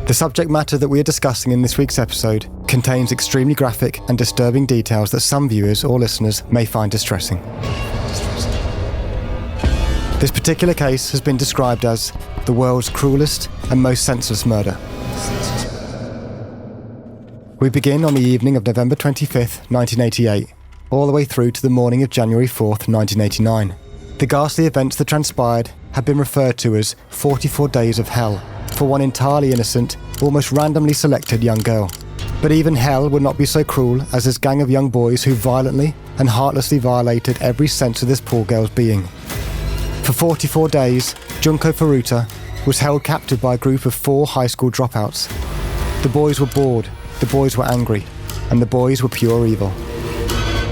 The subject matter that we are discussing in this week's episode contains extremely graphic and disturbing details that some viewers or listeners may find distressing. This particular case has been described as the world's cruelest and most senseless murder. We begin on the evening of November 25th, 1988, all the way through to the morning of January 4th, 1989. The ghastly events that transpired have been referred to as 44 days of hell for one entirely innocent, almost randomly selected young girl. But even hell would not be so cruel as this gang of young boys who violently and heartlessly violated every sense of this poor girl's being. For 44 days, Junko Furuta was held captive by a group of 4 high school dropouts. The boys were bored, the boys were angry, and the boys were pure evil.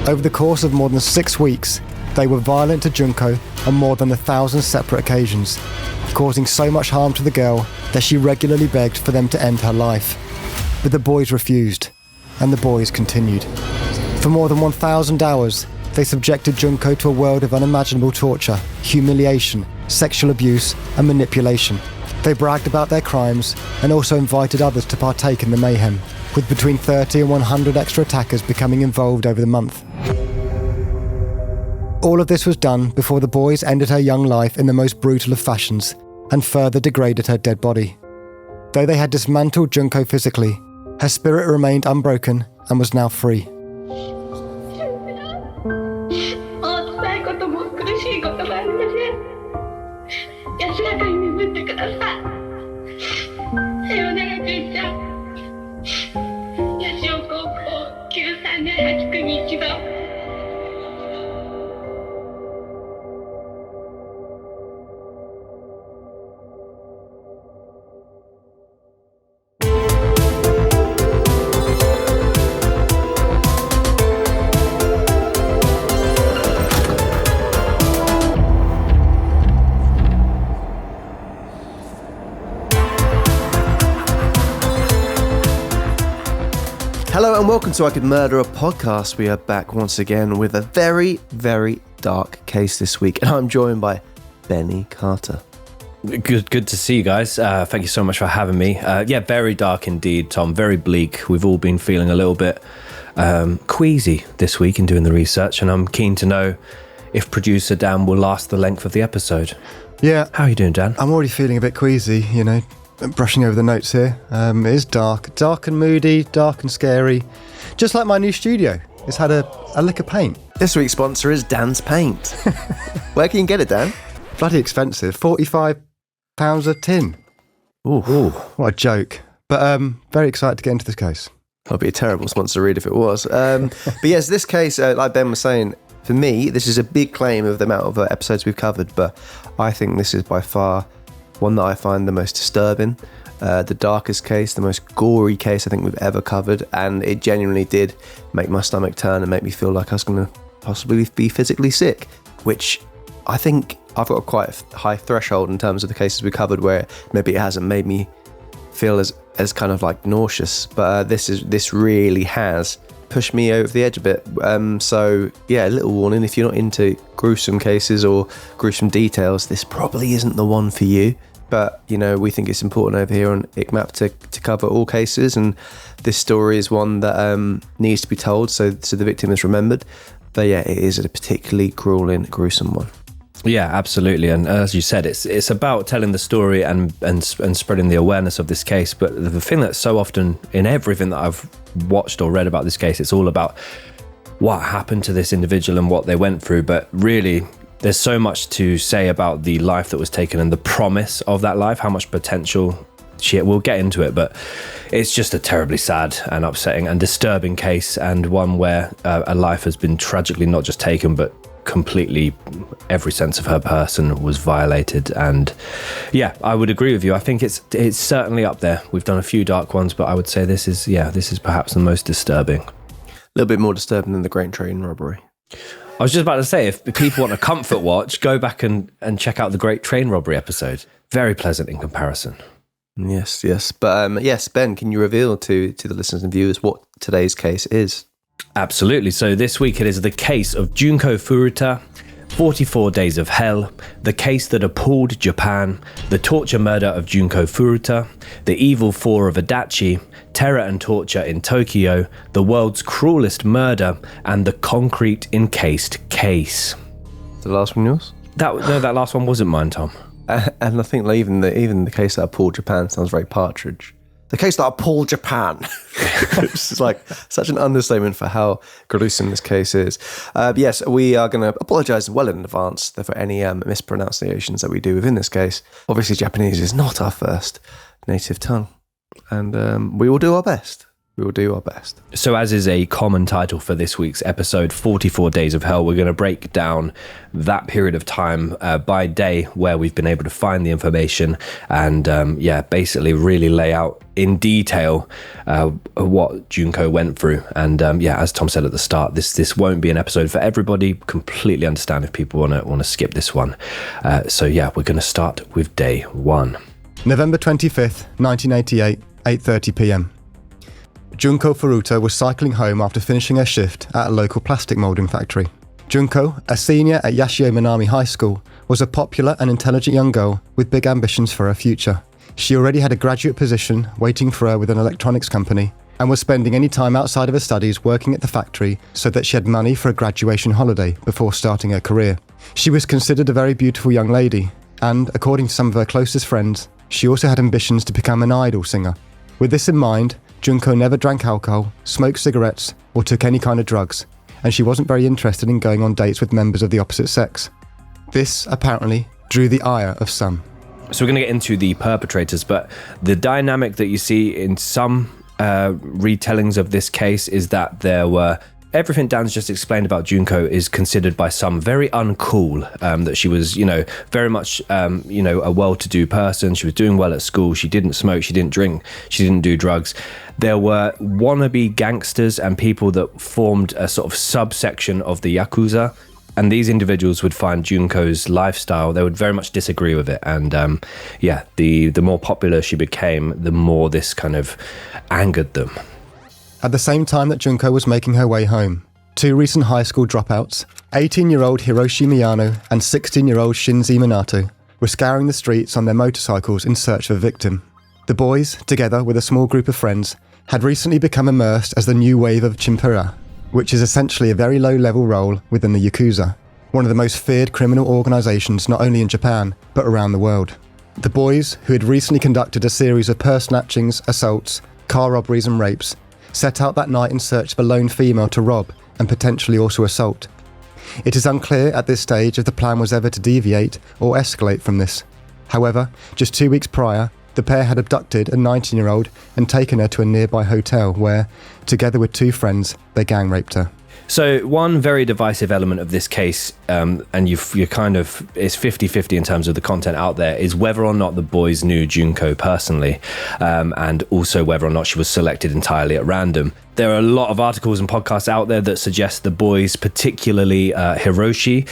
Over the course of more than 6 weeks, they were violent to Junko on more than 1,000 separate occasions, causing so much harm to the girl that she regularly begged for them to end her life. But the boys refused, and the boys continued. For more than 1,000 hours, they subjected Junko to a world of unimaginable torture, humiliation, sexual abuse, and manipulation. They bragged about their crimes and also invited others to partake in the mayhem, with between 30 and 100 extra attackers becoming involved over the month. All of this was done before the boys ended her young life in the most brutal of fashions and further degraded her dead body. Though they had dismantled Junko physically, her spirit remained unbroken and was now free. Hello and welcome to I Could Murder a Podcast. We are back once again with a very, very dark case this week, and I'm joined by Benny Carter. Good to see you guys. Thank you so much for having me. Very dark indeed, Tom. Very bleak. We've all been feeling a little bit queasy this week in doing the research, and I'm keen to know if producer Dan will last the length of the episode. Yeah. How are you doing, Dan? I'm already feeling a bit queasy, brushing over the notes here. It is dark and moody, dark and scary. Just like my new studio. It's had a lick of paint. This week's sponsor is Dan's Paint. Where can you get it, Dan? Bloody expensive. £45 a tin. Ooh. What a joke. But very excited to get into this case. That'd be a terrible sponsor to read if it was. But yes, this case, like Ben was saying, for me, this is a big claim of the amount of episodes we've covered, but I think this is by far one that I find the most disturbing, the darkest case, the most gory case I think we've ever covered, and it genuinely did make my stomach turn and make me feel like I was going to possibly be physically sick, which I think I've got a quite high threshold in terms of the cases we covered where maybe it hasn't made me feel as kind of like nauseous, but this really has pushed me over the edge a bit. So yeah, a little warning, if you're not into gruesome cases or gruesome details, this probably isn't the one for you. But, we think it's important over here on ICMAP to cover all cases, and this story is one that needs to be told so the victim is remembered. But yeah, it is a particularly cruel and gruesome one. Yeah, absolutely. And as you said, it's about telling the story and spreading the awareness of this case. But the thing that's so often in everything that I've watched or read about this case, it's all about what happened to this individual and what they went through. But really, there's so much to say about the life that was taken and the promise of that life, how much potential we'll get into it, but it's just a terribly sad and upsetting and disturbing case, and one where a life has been tragically not just taken, but completely every sense of her person was violated. And yeah, I would agree with you. I think it's certainly up there. We've done a few dark ones, but I would say this is perhaps the most disturbing. A little bit more disturbing than the Great Train Robbery. I was just about to say, if people want a comfort watch, go back and check out the Great Train Robbery episode. Very pleasant in comparison. Yes. But yes, Ben, can you reveal to the listeners and viewers what today's case is? Absolutely. So this week it is the case of Junko Furuta, 44 Days of Hell, the case that appalled Japan, the torture murder of Junko Furuta, the evil four of Adachi, terror and torture in Tokyo, the world's cruelest murder, and the concrete encased case. The last one yours? That last one wasn't mine, Tom. And I think like, even the case that appalled Japan sounds very Partridge. The case that appalled Japan. It's just like such an understatement for how gruesome this case is. Yes, we are going to apologise well in advance for any mispronunciations that we do within this case. Obviously, Japanese is not our first native tongue, and we will do our best. We will do our best. So as is a common title for this week's episode, 44 Days of Hell, we're going to break down that period of time by day where we've been able to find the information and, basically really lay out in detail what Junko went through. And, as Tom said at the start, this won't be an episode for everybody. Completely understand if people want to skip this one. We're going to start with day one. November 25th, 1988, 8:30 p.m. Junko Furuta was cycling home after finishing her shift at a local plastic moulding factory. Junko, a senior at Yashio Minami High School, was a popular and intelligent young girl with big ambitions for her future. She already had a graduate position waiting for her with an electronics company and was spending any time outside of her studies working at the factory so that she had money for a graduation holiday before starting her career. She was considered a very beautiful young lady and, according to some of her closest friends, she also had ambitions to become an idol singer. With this in mind, Junko never drank alcohol, smoked cigarettes, or took any kind of drugs, and she wasn't very interested in going on dates with members of the opposite sex. This, apparently, drew the ire of some. So we're going to get into the perpetrators, but the dynamic that you see in some retellings of this case is that there were... Everything Dan's just explained about Junko is considered by some very uncool, that she was, very much, a well-to-do person. She was doing well at school. She didn't smoke. She didn't drink. She didn't do drugs. There were wannabe gangsters and people that formed a sort of subsection of the Yakuza. And these individuals would find Junko's lifestyle, they would very much disagree with it. And the more popular she became, the more this kind of angered them. At the same time that Junko was making her way home, two recent high school dropouts, 18-year-old Hiroshi Miyano and 16-year-old Shinji Minato, were scouring the streets on their motorcycles in search of a victim. The boys, together with a small group of friends, had recently become immersed as the new wave of Chimpura, which is essentially a very low-level role within the Yakuza, one of the most feared criminal organisations not only in Japan, but around the world. The boys, who had recently conducted a series of purse snatchings, assaults, car robberies and rapes, set out that night in search of a lone female to rob and potentially also assault. It is unclear at this stage if the plan was ever to deviate or escalate from this. However, just 2 weeks prior, the pair had abducted a 19-year-old and taken her to a nearby hotel where, together with two friends, they gang raped her. So one very divisive element of this case, and you're kind of, it's 50-50 in terms of the content out there, is whether or not the boys knew Junko personally, and also whether or not she was selected entirely at random. There are a lot of articles and podcasts out there that suggest the boys, particularly Hiroshi,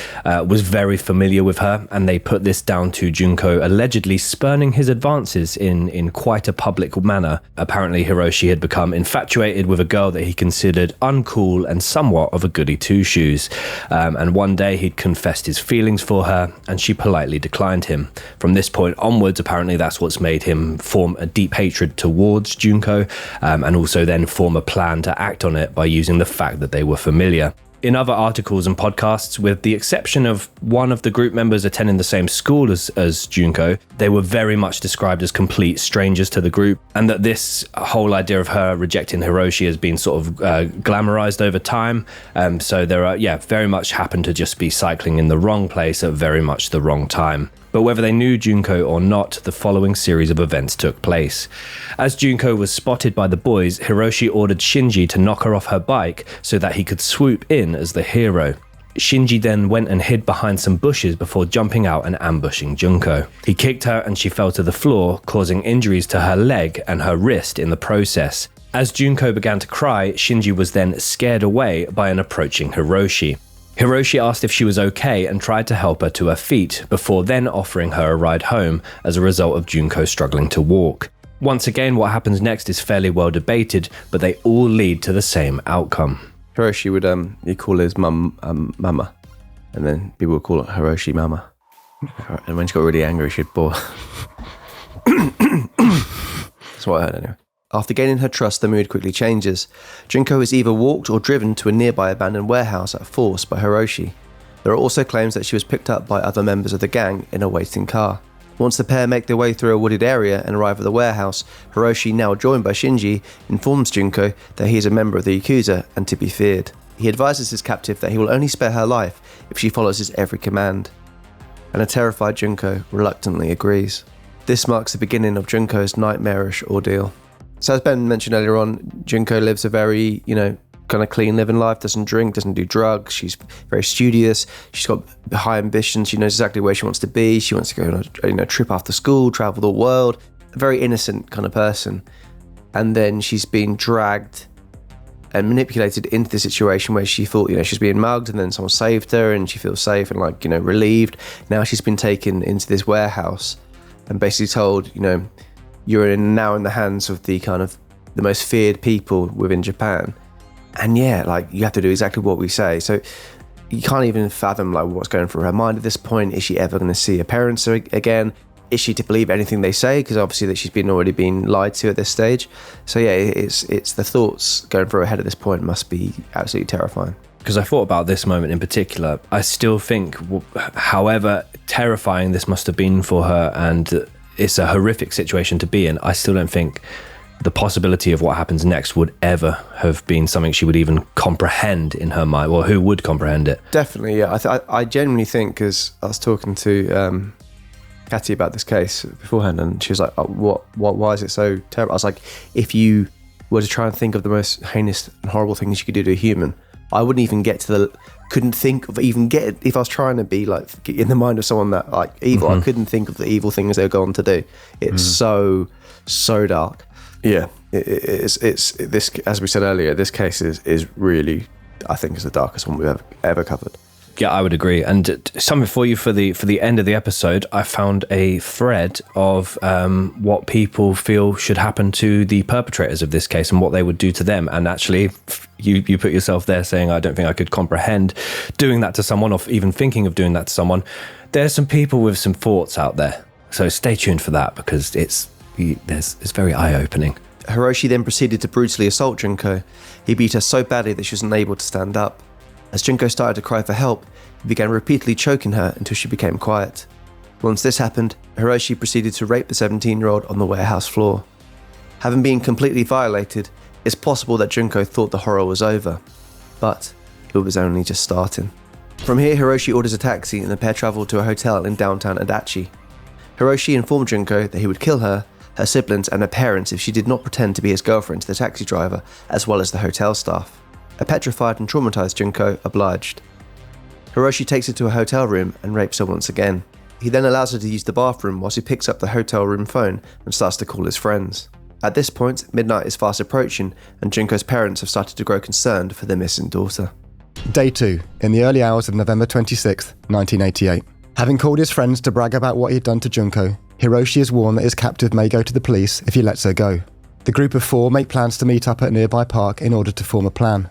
was very familiar with her, and they put this down to Junko allegedly spurning his advances in quite a public manner. Apparently, Hiroshi had become infatuated with a girl that he considered uncool and somewhat of a goody two-shoes. And one day he'd confessed his feelings for her, and she politely declined him. From this point onwards, apparently that's what's made him form a deep hatred towards Junko, and also then form a plan to act on it by using the fact that they were familiar. In other articles and podcasts, with the exception of one of the group members attending the same school as Junko, they were very much described as complete strangers to the group, and that this whole idea of her rejecting Hiroshi has been sort of glamorized over time. So there are, very much happened to just be cycling in the wrong place at very much the wrong time. But whether they knew Junko or not, the following series of events took place. As Junko was spotted by the boys, Hiroshi ordered Shinji to knock her off her bike so that he could swoop in as the hero. Shinji then went and hid behind some bushes before jumping out and ambushing Junko. He kicked her and she fell to the floor, causing injuries to her leg and her wrist in the process. As Junko began to cry, Shinji was then scared away by an approaching Hiroshi. Hiroshi asked if she was okay and tried to help her to her feet, before then offering her a ride home as a result of Junko struggling to walk. Once again, what happens next is fairly well debated, but they all lead to the same outcome. Hiroshi would, he'd call his mum, Mama. And then people would call it Hiroshi Mama. And when she got really angry, she'd bore. That's what I heard anyway. After gaining her trust, the mood quickly changes. Junko is either walked or driven to a nearby abandoned warehouse at force by Hiroshi. There are also claims that she was picked up by other members of the gang in a waiting car. Once the pair make their way through a wooded area and arrive at the warehouse, Hiroshi, now joined by Shinji, informs Junko that he is a member of the Yakuza and to be feared. He advises his captive that he will only spare her life if she follows his every command. And a terrified Junko reluctantly agrees. This marks the beginning of Junko's nightmarish ordeal. So as Ben mentioned earlier on, Junko lives a very, kind of clean living life, doesn't drink, doesn't do drugs. She's very studious. She's got high ambitions. She knows exactly where she wants to be. She wants to go on a trip after school, travel the world. A very innocent kind of person. And then she's been dragged and manipulated into the situation where she thought, she's being mugged, and then someone saved her and she feels safe and relieved. Now she's been taken into this warehouse and basically told, you're now in the hands of the kind of the most feared people within Japan. And you have to do exactly what we say. So you can't even fathom what's going through her mind at this point. Is she ever going to see her parents again? Is she to believe anything they say? Because obviously that she's already been lied to at this stage. So yeah, it's the thoughts going through her head at this point must be absolutely terrifying. Because I thought about this moment in particular, I still think, however terrifying this must have been for her, and it's a horrific situation to be in, I still don't think the possibility of what happens next would ever have been something she would even comprehend in her mind, or who would comprehend it. Definitely, yeah. I genuinely think, because I was talking to Katy about this case beforehand, and she was like, why is it so terrible? I was like, if you were to try and think of the most heinous and horrible things you could do to a human, I wouldn't even get to couldn't think of even get, if I was trying to be in the mind of someone that evil, I couldn't think of the evil things they would go on to do. It's so dark. Yeah, it's this, as we said earlier, this case is really, I think, is the darkest one we've ever covered. Yeah, I would agree. And something for you for the end of the episode, I found a thread of what people feel should happen to the perpetrators of this case and what they would do to them. And actually, you put yourself there saying, I don't think I could comprehend doing that to someone, or even thinking of doing that to someone. There's some people with some thoughts out there. So stay tuned for that, because it's very eye-opening. Hiroshi then proceeded to brutally assault Junko. He beat her so badly that she was unable to stand up. As Junko started to cry for help, he began repeatedly choking her until she became quiet. Once this happened, Hiroshi proceeded to rape the 17-year-old on the warehouse floor. Having been completely violated, it's possible that Junko thought the horror was over, but it was only just starting. From here, Hiroshi orders a taxi and the pair travel to a hotel in downtown Adachi. Hiroshi informed Junko that he would kill her, her siblings and her parents if she did not pretend to be his girlfriend to the taxi driver, as well as the hotel staff. A petrified and traumatized Junko obliged. Hiroshi takes her to a hotel room and rapes her once again. He then allows her to use the bathroom whilst he picks up the hotel room phone and starts to call his friends. At this point, midnight is fast approaching and Junko's parents have started to grow concerned for their missing daughter. Day 2, in the early hours of November 26th, 1988. Having called his friends to brag about what he had done to Junko, Hiroshi is warned that his captive may go to the police if he lets her go. The group of 4 make plans to meet up at a nearby park in order to form a plan.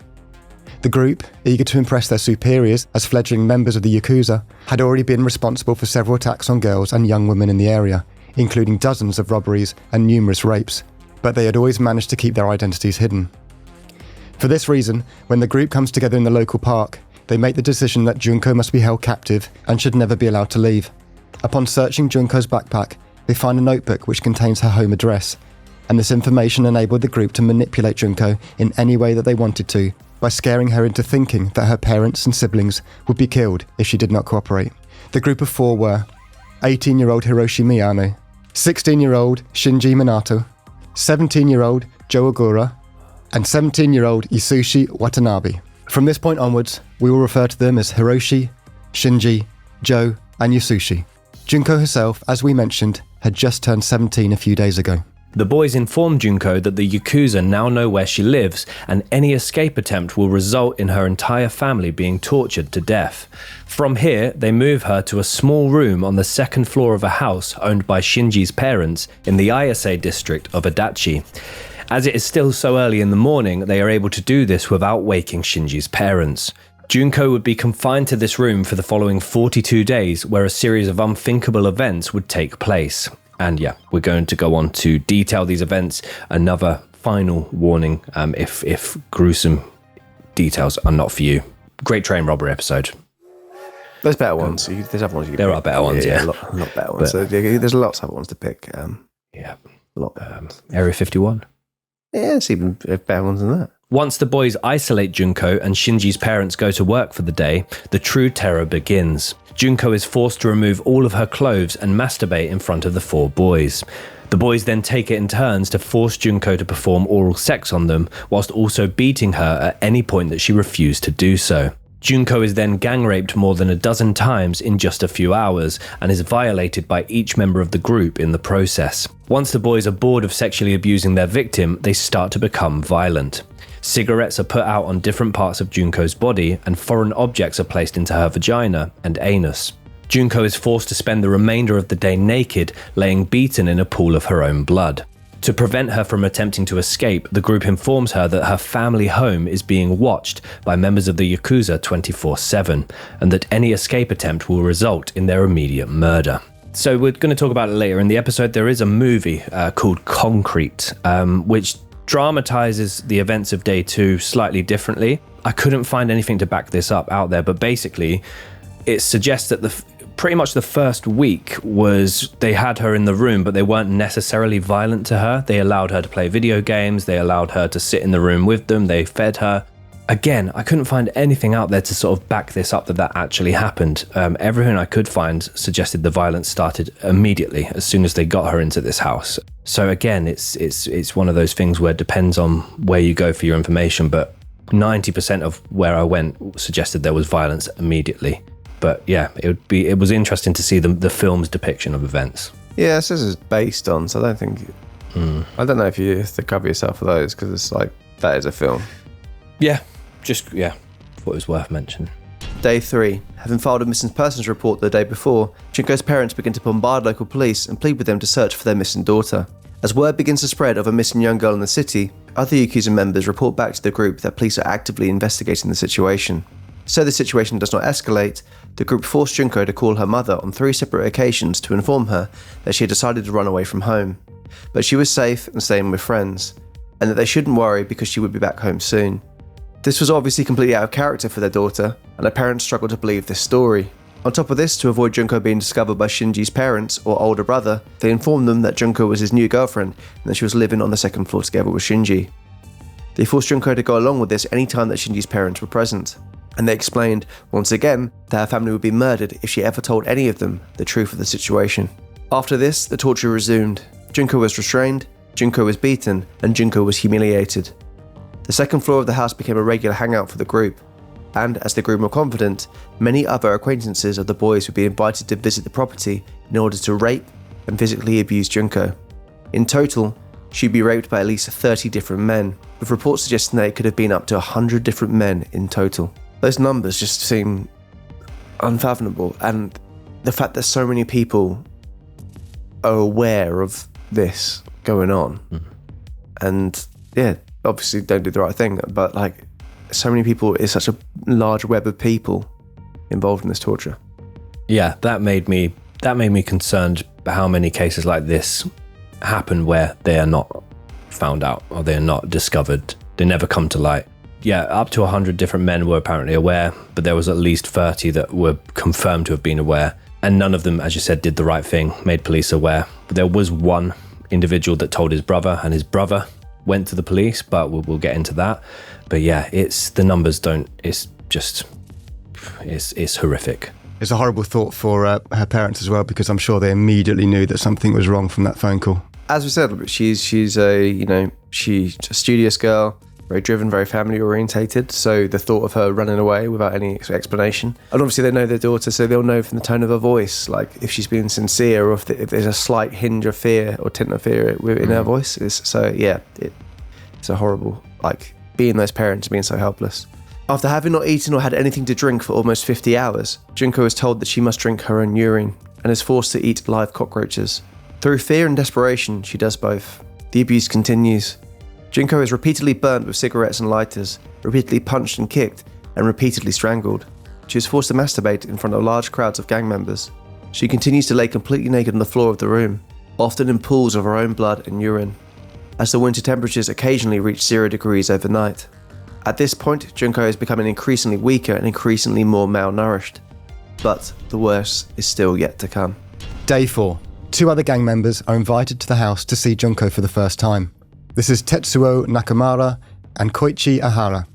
The group, eager to impress their superiors as fledgling members of the Yakuza, had already been responsible for several attacks on girls and young women in the area, including dozens of robberies and numerous rapes, but they had always managed to keep their identities hidden. For this reason, when the group comes together in the local park, they make the decision that Junko must be held captive and should never be allowed to leave. Upon searching Junko's backpack, they find a notebook which contains her home address, and this information enabled the group to manipulate Junko in any way that they wanted to, by scaring her into thinking that her parents and siblings would be killed if she did not cooperate. The group of 4 were 18-year-old Hiroshi Miyano, 16-year-old Shinji Minato, 17-year-old Joe Ogura, and 17-year-old Yasushi Watanabe. From this point onwards, we will refer to them as Hiroshi, Shinji, Joe, and Yasushi. Junko herself, as we mentioned, had just turned 17 a few days ago. The boys inform Junko that the Yakuza now know where she lives, and any escape attempt will result in her entire family being tortured to death. From here, they move her to a small room on the second floor of a house owned by Shinji's parents in the Ayase district of Adachi. As it is still so early in the morning, they are able to do this without waking Shinji's parents. Junko would be confined to this room for the following 42 days, where a series of unthinkable events would take place. And yeah, we're going to go on to detail these events. Another final warning, if gruesome details are not for you. Great train robbery episode. There's better ones. There's other ones you can There pick. are better ones, yeah. A lot better ones. So there's lots of other ones to pick. Yeah. A lot. Area 51. Yeah, it's even better ones than that. Once the boys isolate Junko and Shinji's parents go to work for the day, the true terror begins. Junko is forced to remove all of her clothes and masturbate in front of the 4 boys. The boys then take it in turns to force Junko to perform oral sex on them, whilst also beating her at any point that she refused to do so. Junko is then gang raped more than a dozen times in just a few hours and is violated by each member of the group in the process. Once the boys are bored of sexually abusing their victim, they start to become violent. Cigarettes are put out on different parts of Junko's body, and foreign objects are placed into her vagina and anus. Junko is forced to spend the remainder of the day naked, laying beaten in a pool of her own blood. To prevent her from attempting to escape, the group informs her that her family home is being watched by members of the Yakuza 24/7, and that any escape attempt will result in their immediate murder. So we're going to talk about it later in the episode. There is a movie called Concrete, which dramatizes the events of day 2 slightly differently. I couldn't find anything to back this up out there, but basically it suggests that pretty much the first week was they had her in the room, but they weren't necessarily violent to her. They allowed her to play video games. They allowed her to sit in the room with them. They fed her. Again, I couldn't find anything out there to sort of back this up that actually happened. Everything I could find suggested the violence started immediately as soon as they got her into this house. So again, it's one of those things where it depends on where you go for your information, but 90% of where I went suggested there was violence immediately. But yeah, it was interesting to see the film's depiction of events. Yeah, this is based on, so I don't think... I don't know if you have to cover yourself for those, because it's like, that is a film. Yeah, thought it was worth mentioning. Day 3. Having filed a missing persons report the day before, Junko's parents begin to bombard local police and plead with them to search for their missing daughter. As word begins to spread of a missing young girl in the city, other Yakuza members report back to the group that police are actively investigating the situation. So the situation does not escalate, the group forced Junko to call her mother on 3 separate occasions to inform her that she had decided to run away from home, but she was safe and staying with friends, and that they shouldn't worry because she would be back home soon. This was obviously completely out of character for their daughter, and her parents struggled to believe this story. On top of this, to avoid Junko being discovered by Shinji's parents or older brother, they informed them that Junko was his new girlfriend and that she was living on the 2nd floor together with Shinji. They forced Junko to go along with this any time that Shinji's parents were present, and they explained, once again, that her family would be murdered if she ever told any of them the truth of the situation. After this, the torture resumed. Junko was restrained, Junko was beaten, and Junko was humiliated. The 2nd floor of the house became a regular hangout for the group, and as they grew more confident, many other acquaintances of the boys would be invited to visit the property in order to rape and physically abuse Junko. In total, she'd be raped by at least 30 different men, with reports suggesting that it could have been up to 100 different men in total. Those numbers just seem unfathomable, and the fact that so many people are aware of this going on, and yeah, obviously don't do the right thing, but like, so many people, is such a large web of people involved in this torture. Yeah, that made me concerned about how many cases like this happen where they are not found out or they are not discovered. They never come to light. Yeah, up to 100 different men were apparently aware, but there was at least 30 that were confirmed to have been aware, and none of them, as you said, did the right thing, made police aware. But there was one individual that told his brother, and his brother went to the police, but we'll get into that. But yeah, it's horrific. It's a horrible thought for her parents as well, because I'm sure they immediately knew that something was wrong from that phone call. As we said, she's a studious girl, very driven, very family orientated. So the thought of her running away without any explanation, and obviously they know their daughter, so they'll know from the tone of her voice, like if she's being sincere or if there's a slight hinge of fear or tint of fear in her voice. It's a horrible, like, being those parents being so helpless. After having not eaten or had anything to drink for almost 50 hours, Junko is told that she must drink her own urine and is forced to eat live cockroaches. Through fear and desperation, she does both. The abuse continues. Junko is repeatedly burnt with cigarettes and lighters, repeatedly punched and kicked, and repeatedly strangled. She was forced to masturbate in front of large crowds of gang members. She continues to lay completely naked on the floor of the room, often in pools of her own blood and urine, as the winter temperatures occasionally reach 0 degrees overnight. At this point, Junko is becoming increasingly weaker and increasingly more malnourished. But the worst is still yet to come. Day 4. 2 other gang members are invited to the house to see Junko for the first time. This is Tetsuo Nakamura and Koichi Ahara,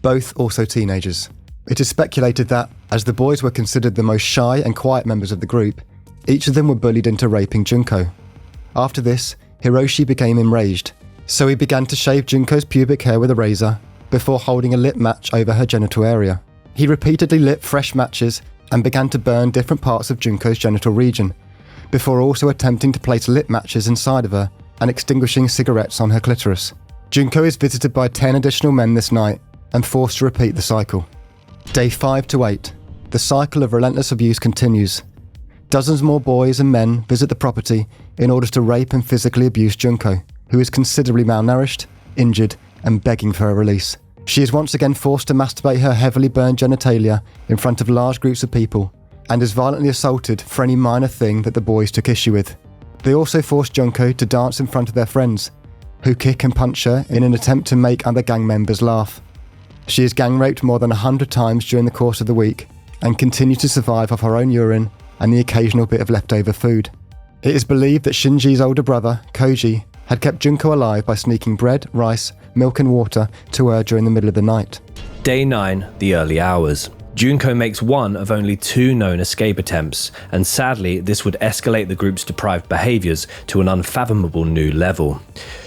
both also teenagers. It is speculated that, as the boys were considered the most shy and quiet members of the group, each of them were bullied into raping Junko. After this, Hiroshi became enraged, so he began to shave Junko's pubic hair with a razor before holding a lit match over her genital area. He repeatedly lit fresh matches and began to burn different parts of Junko's genital region, before also attempting to place lit matches inside of her and extinguishing cigarettes on her clitoris. Junko is visited by 10 additional men this night and forced to repeat the cycle. Day 5 to 8. The cycle of relentless abuse continues. Dozens more boys and men visit the property in order to rape and physically abuse Junko, who is considerably malnourished, injured, and begging for her release. She is once again forced to masturbate her heavily burned genitalia in front of large groups of people, and is violently assaulted for any minor thing that the boys took issue with. They also force Junko to dance in front of their friends, who kick and punch her in an attempt to make other gang members laugh. She is gang raped more than 100 times during the course of the week, and continues to survive off her own urine and the occasional bit of leftover food. It is believed that Shinji's older brother, Koji, had kept Junko alive by sneaking bread, rice, milk and water to her during the middle of the night. Day 9, the early hours. Junko makes one of only 2 known escape attempts, and sadly this would escalate the group's deprived behaviours to an unfathomable new level.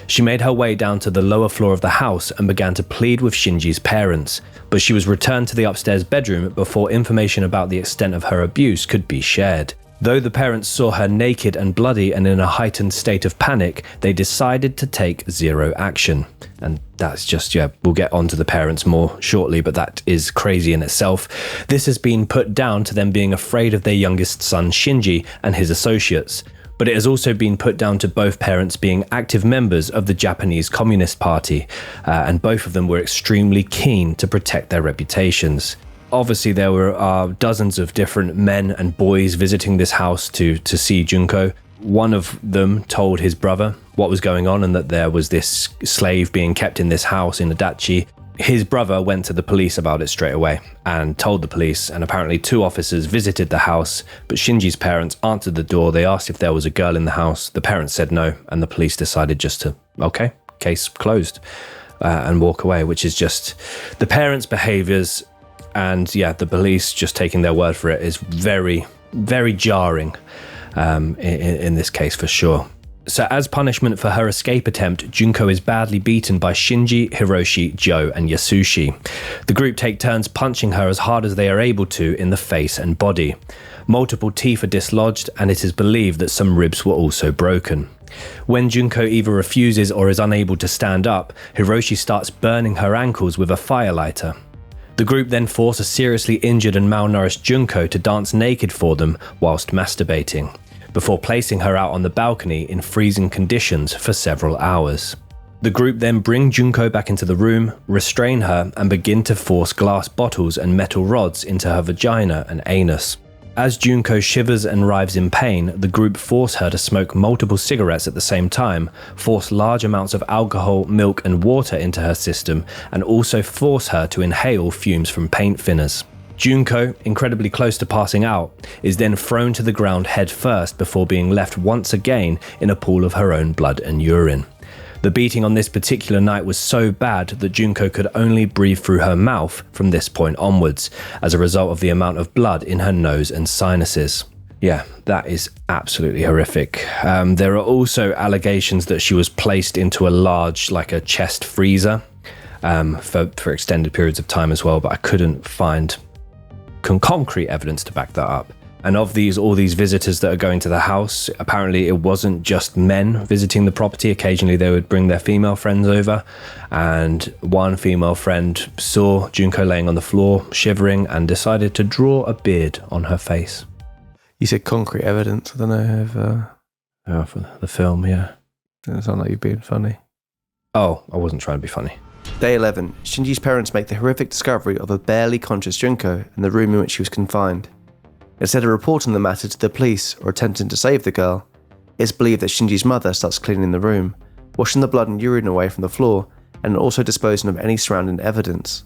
She made her way down to the lower floor of the house and began to plead with Shinji's parents, but she was returned to the upstairs bedroom before information about the extent of her abuse could be shared. Though the parents saw her naked and bloody and in a heightened state of panic, they decided to take zero action. And that's just, we'll get onto the parents more shortly, but that is crazy in itself. This has been put down to them being afraid of their youngest son Shinji and his associates. But it has also been put down to both parents being active members of the Japanese Communist Party, and both of them were extremely keen to protect their reputations. Obviously, there were dozens of different men and boys visiting this house to see Junko. One of them told his brother what was going on and that there was this slave being kept in this house in Adachi. His brother went to the police about it straight away and told the police, and apparently 2 officers visited the house, but Shinji's parents answered the door. They asked if there was a girl in the house. The parents said no, and the police decided just to, okay, case closed, and walk away, which is just the parents' behaviours. And the police just taking their word for it is very, very jarring in this case for sure. So as punishment for her escape attempt, Junko is badly beaten by Shinji, Hiroshi, Joe and Yasushi. The group take turns punching her as hard as they are able to in the face and body. Multiple teeth are dislodged, and it is believed that some ribs were also broken. When Junko either refuses or is unable to stand up, Hiroshi starts burning her ankles with a firelighter. The group then force a seriously injured and malnourished Junko to dance naked for them whilst masturbating, before placing her out on the balcony in freezing conditions for several hours. The group then bring Junko back into the room, restrain her, and begin to force glass bottles and metal rods into her vagina and anus. As Junko shivers and writhes in pain, the group force her to smoke multiple cigarettes at the same time, force large amounts of alcohol, milk and water into her system, and also force her to inhale fumes from paint thinners. Junko, incredibly close to passing out, is then thrown to the ground head first before being left once again in a pool of her own blood and urine. The beating on this particular night was so bad that Junko could only breathe through her mouth from this point onwards, as a result of the amount of blood in her nose and sinuses. Yeah, that is absolutely horrific. There are also allegations that she was placed into a large, like a chest freezer, for extended periods of time as well, but I couldn't find concrete evidence to back that up. And of all these visitors that are going to the house, apparently it wasn't just men visiting the property. Occasionally they would bring their female friends over, and one female friend saw Junko laying on the floor, shivering, and decided to draw a beard on her face. You said concrete evidence. I don't know if... for the film, yeah. It doesn't sound like you're being funny. Oh, I wasn't trying to be funny. Day 11. Shinji's parents make the horrific discovery of a barely conscious Junko in the room in which she was confined. Instead of reporting the matter to the police or attempting to save the girl, it's believed that Shinji's mother starts cleaning the room, washing the blood and urine away from the floor, and also disposing of any surrounding evidence.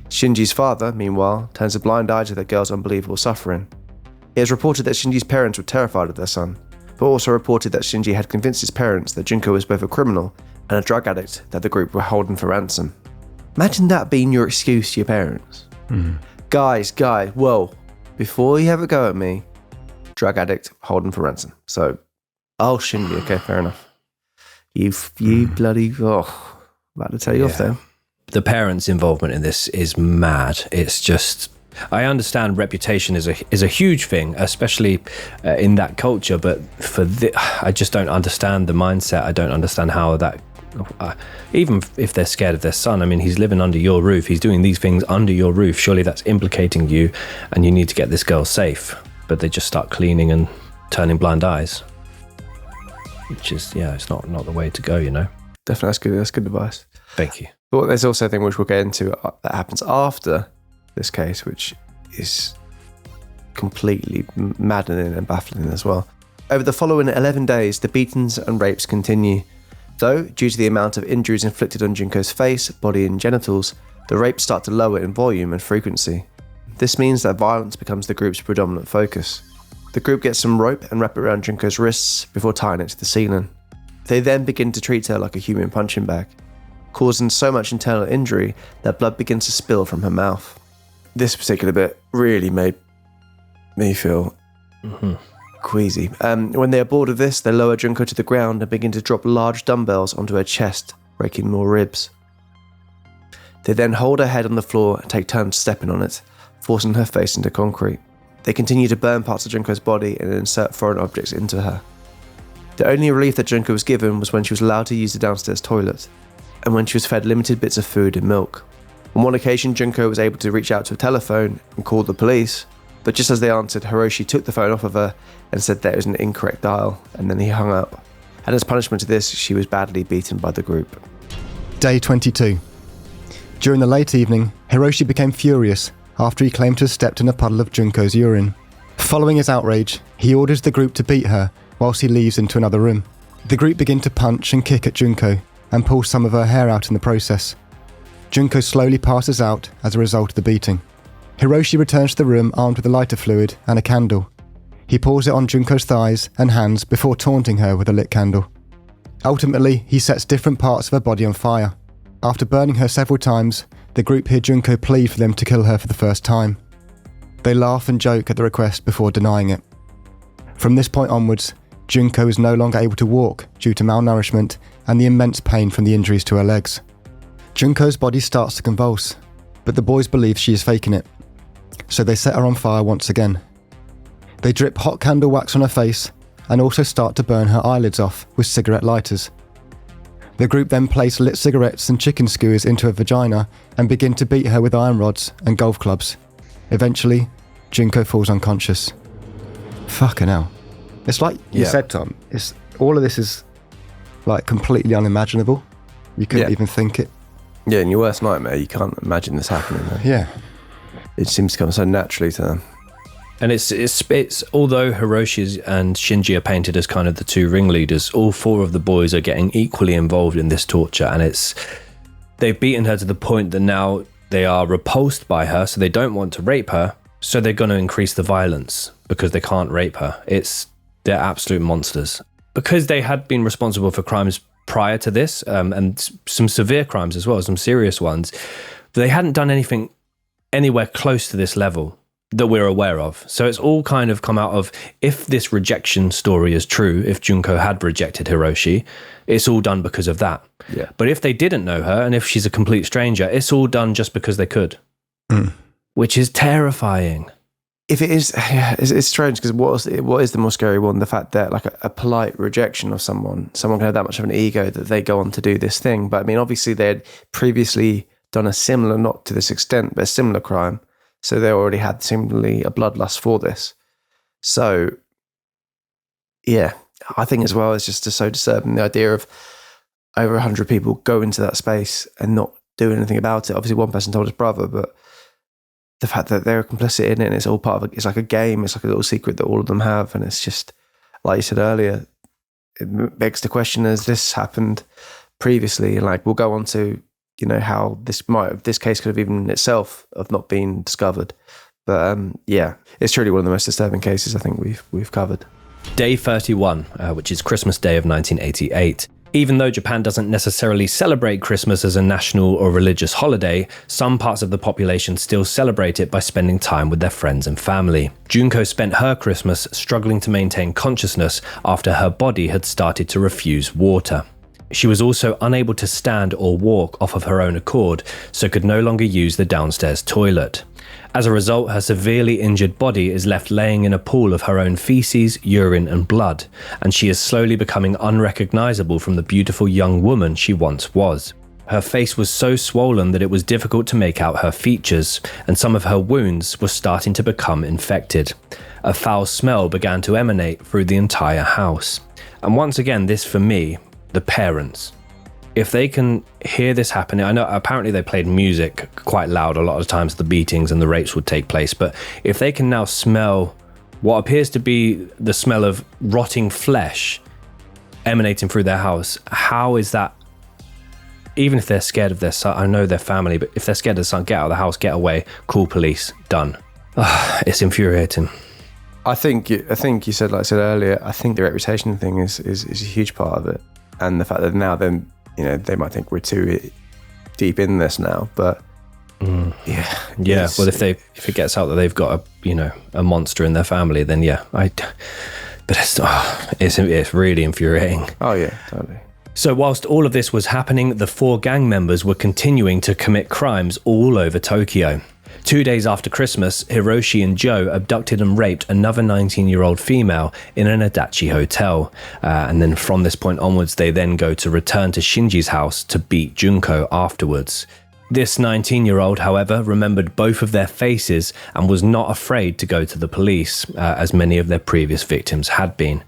Shinji's father, meanwhile, turns a blind eye to the girl's unbelievable suffering. It is reported that Shinji's parents were terrified of their son, but also reported that Shinji had convinced his parents that Junko was both a criminal and a drug addict that the group were holding for ransom. Imagine that being your excuse to your parents. Guys, whoa, before you have a go at me, drug addict, holding for ransom. So, Shinji, okay, fair enough. You bloody, about to tell you off there. The parents' involvement in this is mad. It's just, I understand reputation is a huge thing, especially in that culture, but I just don't understand the mindset. I don't understand how that, even if they're scared of their son, I mean, he's living under your roof, he's doing these things under your roof, surely that's implicating you and you need to get this girl safe. But they just start cleaning and turning blind eyes, which is, it's not the way to go, you know. Definitely, that's good advice. Thank you. But there's also a thing which we'll get into that happens after this case, which is completely maddening and baffling as well. Over the following 11 days, the beatings and rapes continue. Though, due to the amount of injuries inflicted on Junko's face, body and genitals, the rapes start to lower in volume and frequency. This means that violence becomes the group's predominant focus. The group gets some rope and wrap it around Junko's wrists before tying it to the ceiling. They then begin to treat her like a human punching bag, causing so much internal injury that blood begins to spill from her mouth. This particular bit really made me feel queasy. When they are bored of this, they lower Junko to the ground and begin to drop large dumbbells onto her chest, breaking more ribs. They then hold her head on the floor and take turns stepping on it, forcing her face into concrete. They continue to burn parts of Junko's body and insert foreign objects into her. The only relief that Junko was given was when she was allowed to use the downstairs toilet, and when she was fed limited bits of food and milk. On one occasion, Junko was able to reach out to a telephone and call the police, but just as they answered, Hiroshi took the phone off of her and said that it was an incorrect dial, and then he hung up. And as punishment to this, she was badly beaten by the group. Day 22. During the late evening, Hiroshi became furious after he claimed to have stepped in a puddle of Junko's urine. Following his outrage, he orders the group to beat her whilst he leaves into another room. The group begin to punch and kick at Junko and pull some of her hair out in the process. Junko slowly passes out as a result of the beating. Hiroshi returns to the room armed with a lighter fluid and a candle. He pours it on Junko's thighs and hands before taunting her with a lit candle. Ultimately, he sets different parts of her body on fire. After burning her several times, the group hear Junko plead for them to kill her for the first time. They laugh and joke at the request before denying it. From this point onwards, Junko is no longer able to walk due to malnourishment and the immense pain from the injuries to her legs. Junko's body starts to convulse, but the boys believe she is faking it, so they set her on fire once again. They drip hot candle wax on her face and also start to burn her eyelids off with cigarette lighters. The group then place lit cigarettes and chicken skewers into her vagina and begin to beat her with iron rods and golf clubs. Eventually, Junko falls unconscious. Fucking hell. It's like you said, Tom, all of this is like completely unimaginable. You couldn't even think it. Yeah, in your worst nightmare, you can't imagine this happening. Though. Yeah. It seems to come so naturally to them. And it's although Hiroshi and Shinji are painted as kind of the two ringleaders, all four of the boys are getting equally involved in this torture, and they've beaten her to the point that now they are repulsed by her, so they don't want to rape her, so they're going to increase the violence because they can't rape her. They're absolute monsters. Because they had been responsible for crimes prior to this, and some severe crimes as well, some serious ones, they hadn't done anything anywhere close to this level that we're aware of. So it's all kind of come out of, if this rejection story is true, if Junko had rejected Hiroshi, it's all done because of that. Yeah. But if they didn't know her, and if she's a complete stranger, it's all done just because they could. Which is terrifying. If it is, it's strange, because what is the more scary one? The fact that like a polite rejection of someone can have that much of an ego that they go on to do this thing. But I mean, obviously they had previously done a similar, not to this extent, but a similar crime. So they already had seemingly a bloodlust for this. So, yeah, I think as well it's just so disturbing, the idea of over 100 people go into that space and not do anything about it. Obviously, one person told his brother, but the fact that they're complicit in it, and it's all part of it's like a game. It's like a little secret that all of them have, and it's just like you said earlier. It begs the question: has this happened previously? And like we'll go on to how this case could have even in itself have not been discovered. But yeah, it's truly one of the most disturbing cases I think we've covered. Day 31, which is Christmas Day of 1988. Even though Japan doesn't necessarily celebrate Christmas as a national or religious holiday, some parts of the population still celebrate it by spending time with their friends and family. Junko spent her Christmas struggling to maintain consciousness after her body had started to refuse water. She was also unable to stand or walk off of her own accord, so could no longer use the downstairs toilet. As a result, her severely injured body is left laying in a pool of her own feces, urine and blood, and she is slowly becoming unrecognizable from the beautiful young woman she once was. Her face was so swollen that it was difficult to make out her features, and some of her wounds were starting to become infected. A foul smell began to emanate through the entire house. And once again, this for me, the parents. If they can hear this happening, I know apparently they played music quite loud a lot of times, the beatings and the rapes would take place, but if they can now smell what appears to be the smell of rotting flesh emanating through their house, how is that, even if they're scared of their son, I know their family, but if they're scared of their son, get out of the house, get away, call police, done. It's infuriating. I think you said, like I said earlier, I think the reputation thing is a huge part of it. And the fact that now then, they might think we're too deep in this now, but yeah. Well, if it gets out that they've got a monster in their family, then yeah, but it's really infuriating. Oh yeah, totally. So whilst all of this was happening, the 4 gang members were continuing to commit crimes all over Tokyo. 2 days after Christmas, Hiroshi and Joe abducted and raped another 19-year-old female in an Adachi hotel. And then from this point onwards, they then go to return to Shinji's house to beat Junko afterwards. This 19-year-old, however, remembered both of their faces and was not afraid to go to the police, as many of their previous victims had been.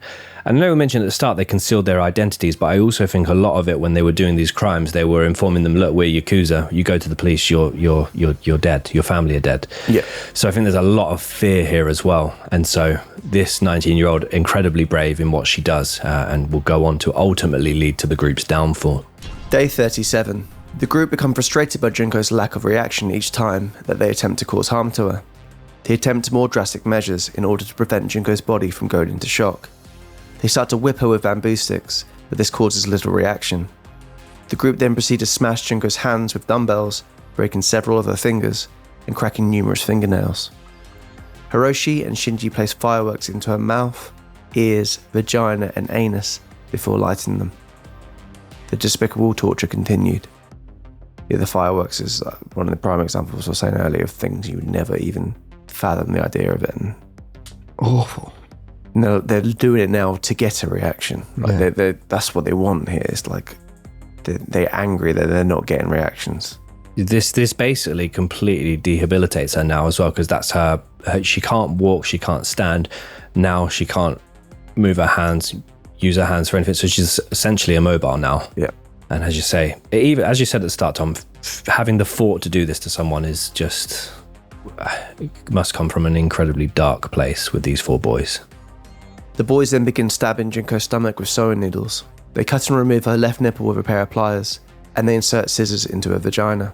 And I know we mentioned at the start they concealed their identities, but I also think a lot of it when they were doing these crimes, they were informing them, look, we're Yakuza, you go to the police, you're dead, your family are dead. Yeah. So I think there's a lot of fear here as well. And so this 19-year-old, incredibly brave in what she does, and will go on to ultimately lead to the group's downfall. Day 37. The group become frustrated by Junko's lack of reaction each time that they attempt to cause harm to her. They attempt more drastic measures in order to prevent Junko's body from going into shock. They start to whip her with bamboo sticks, but this causes little reaction. The group then proceed to smash Junko's hands with dumbbells, breaking several of her fingers and cracking numerous fingernails. Hiroshi and Shinji place fireworks into her mouth, ears, vagina and anus before lighting them. The despicable torture continued. Yeah, the fireworks is one of the prime examples I was saying earlier of things you would never even fathom the idea of it. And awful. No, they're doing it now to get a reaction. Like that's what they want here. It's like they're angry that they're not getting reactions. This basically completely debilitates her now as well, because that's her. She can't walk, she can't stand. Now she can't move her hands, use her hands for anything. So she's essentially immobile now. Yeah. And as you say, even as you said at the start, Tom, having the thought to do this to someone is just must come from an incredibly dark place with these 4 boys. The boys then begin stabbing Junko's stomach with sewing needles. They cut and remove her left nipple with a pair of pliers, and they insert scissors into her vagina.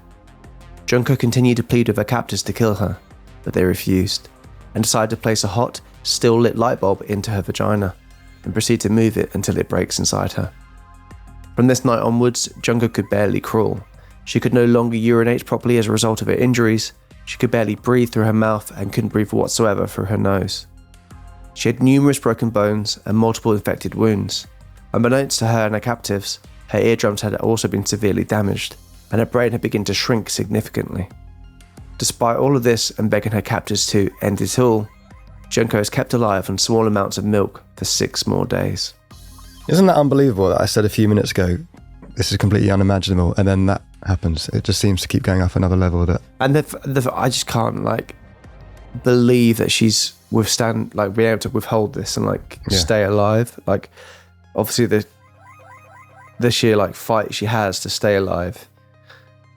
Junko continued to plead with her captors to kill her, but they refused, and decided to place a hot, still lit light bulb into her vagina, and proceed to move it until it breaks inside her. From this night onwards, Junko could barely crawl. She could no longer urinate properly as a result of her injuries. She could barely breathe through her mouth and couldn't breathe whatsoever through her nose. She had numerous broken bones and multiple infected wounds. Unbeknownst to her and her captives, her eardrums had also been severely damaged, and her brain had begun to shrink significantly. Despite all of this and begging her captors to end it all, Junko is kept alive on small amounts of milk for 6 more days. Isn't that unbelievable that I said a few minutes ago, this is completely unimaginable, and then that happens? It just seems to keep going up another level. And I just can't believe that she's being able to withhold this and stay alive. Like, obviously the sheer fight she has to stay alive,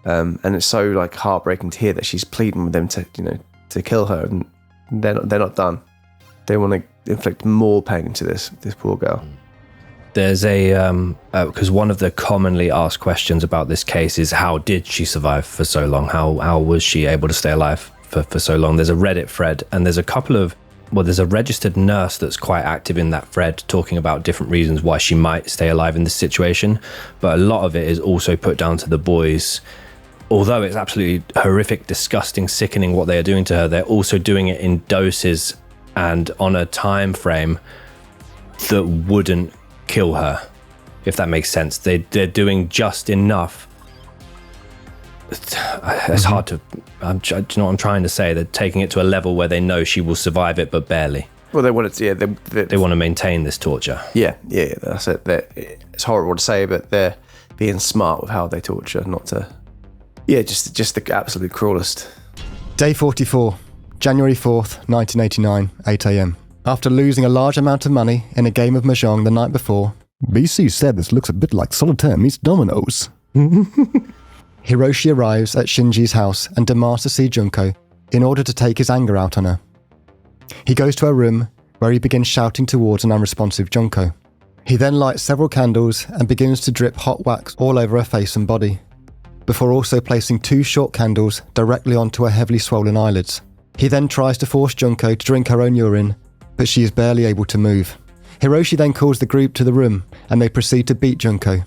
And it's so like heartbreaking to hear that she's pleading with them to kill her, and they're not done. They want to inflict more pain to this poor girl. There's because one of the commonly asked questions about this case is, how did she survive for so long? How was she able to stay alive for so long? There's a Reddit thread, and there's there's a registered nurse that's quite active in that thread, talking about different reasons why she might stay alive in this situation. But a lot of it is also put down to the boys. Although it's absolutely horrific, disgusting, sickening what they are doing to her, they're also doing it in doses and on a time frame that wouldn't kill her, if that makes sense. They're doing just enough. It's hard to... do you know what I'm trying to say? They're taking it to a level where they know she will survive it, but barely. Well, they want to... Yeah, they want to maintain this torture. Yeah, that's it. It's horrible to say, but they're being smart with how they torture, not to... Yeah, just the absolute cruelest. Day 44, January 4th, 1989, 8 a.m. After losing a large amount of money in a game of mahjong the night before, BC said this looks a bit like solitaire meets dominoes. Hiroshi arrives at Shinji's house and demands to see Junko in order to take his anger out on her. He goes to her room, where he begins shouting towards an unresponsive Junko. He then lights several candles and begins to drip hot wax all over her face and body, before also placing 2 short candles directly onto her heavily swollen eyelids. He then tries to force Junko to drink her own urine, but she is barely able to move. Hiroshi then calls the group to the room, and they proceed to beat Junko.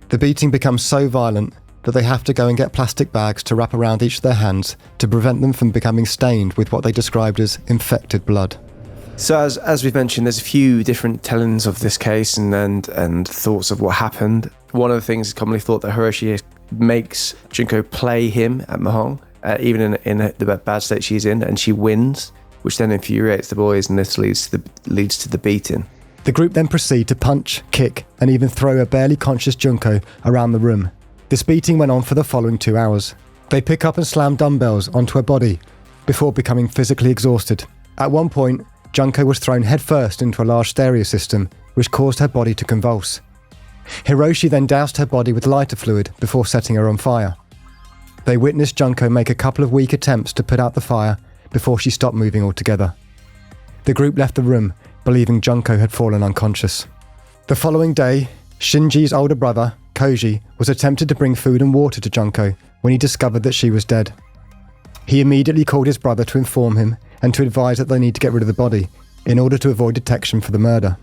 The beating becomes so violent that they have to go and get plastic bags to wrap around each of their hands to prevent them from becoming stained with what they described as infected blood. So as we've mentioned, there's a few different tellings of this case and thoughts of what happened. One of the things is commonly thought that Hiroshi makes Junko play him at mahjong, even in the bad state she's in, and she wins, which then infuriates the boys, and this leads to the beating. The group then proceed to punch, kick, and even throw a barely conscious Junko around the room. This beating went on for the following 2 hours. They pick up and slam dumbbells onto her body before becoming physically exhausted. At one point, Junko was thrown headfirst into a large stereo system, which caused her body to convulse. Hiroshi then doused her body with lighter fluid before setting her on fire. They witnessed Junko make a couple of weak attempts to put out the fire before she stopped moving altogether. The group left the room, believing Junko had fallen unconscious. The following day, Shinji's older brother, Koji, was attempted to bring food and water to Junko when he discovered that she was dead. He immediately called his brother to inform him and to advise that they need to get rid of the body in order to avoid detection for the murder.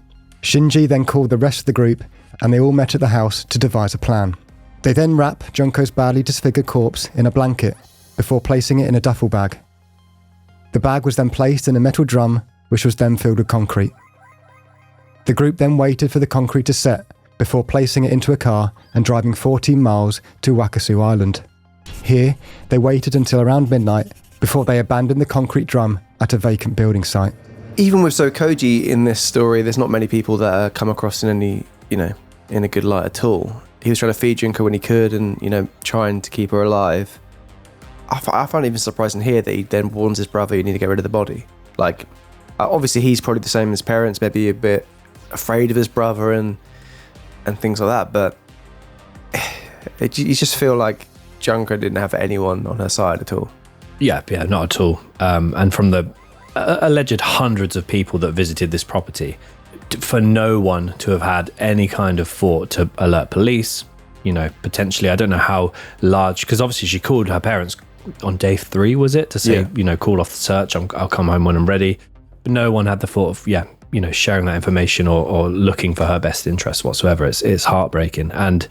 Shinji then called the rest of the group, and they all met at the house to devise a plan. They then wrap Junko's badly disfigured corpse in a blanket before placing it in a duffel bag. The bag was then placed in a metal drum, which was then filled with concrete. The group then waited for the concrete to set before placing it into a car and driving 14 miles to Wakasu Island. Here, they waited until around midnight before they abandoned the concrete drum at a vacant building site. Even with Koji in this story, there's not many people that come across in any, in a good light at all. He was trying to feed Junko when he could and, trying to keep her alive. I find it even surprising here that he then warns his brother, you need to get rid of the body. Like, obviously he's probably the same as his parents, maybe a bit afraid of his brother and things like that, but you just feel like Junko didn't have anyone on her side at all. Yeah, not at all. And from the alleged hundreds of people that visited this property, for no one to have had any kind of thought to alert police, potentially, I don't know how large, because obviously she called her parents on day 3, was it, to say, call off the search, I'll come home when I'm ready. But no one had the thought of, sharing that information or looking for her best interest whatsoever. It's heartbreaking. And